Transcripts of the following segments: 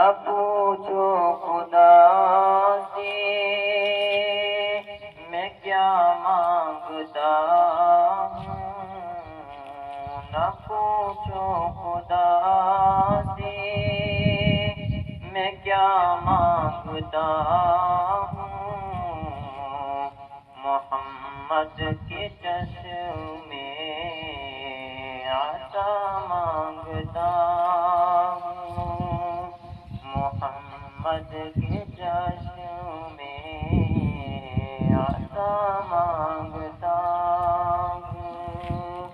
نہ پوچھو خدا سے میں کیا مانگتا ہوں، نہ پوچھو خدا سے میں کیا مانگتا ہوں، محمد کے چشمے عطا مانگتا ہوں، محمد کے چشمے عطا مانگتا ہوں،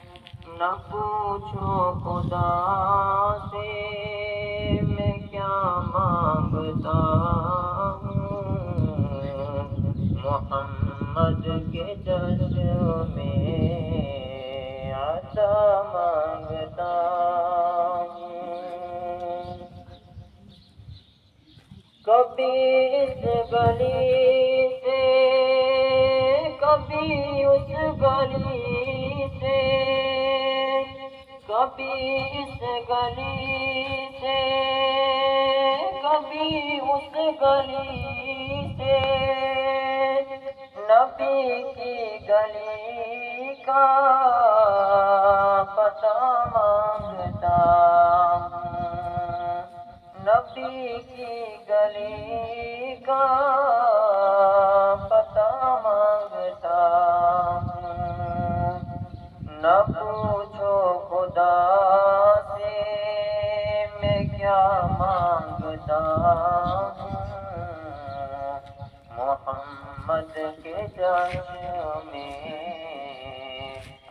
نہ پوچھو خدا سے میں کیا مانگتا ہوں، محمد کے چشمے عطا مانگتا ہوں، کبھی اس گلی سے کبھی اس گلی سے، کبھی اس گلی سے کبھی اس گلی سے، نبی کی گلی کا پتہ مانگتا ہوں، نبی کی گلی کا پتہ مانگتا ہوں، نہ پوچھو خدا سے میں کیا مانگتا ہوں، محمد کے چشمے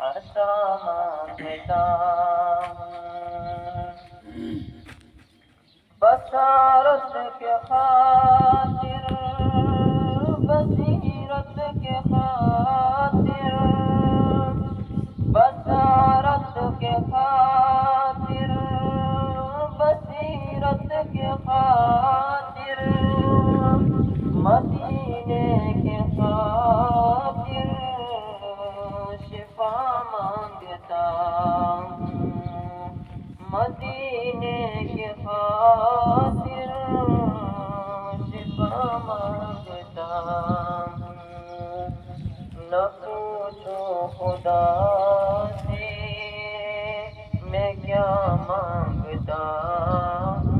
عطا مانگتا ہوں، بصارت کے خاطر بصیرت کے خاطر، بصارت کے خاطر بصیرت کے خاطر، مدینے کے خاطر شفا مانگتا ہوں، مدینے کے خاطر شفا مانگتا ہوں، نہ پوچھو خدا سے میں کیا مانگتا ہوں،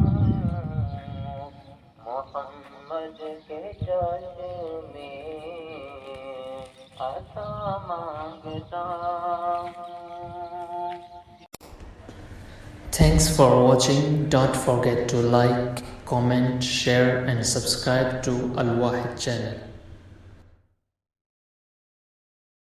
محمد کے چشمے عطا مانگتا ہوں۔ Thanks for watching. Don't forget to like, comment, share and subscribe to Al Wahid channel.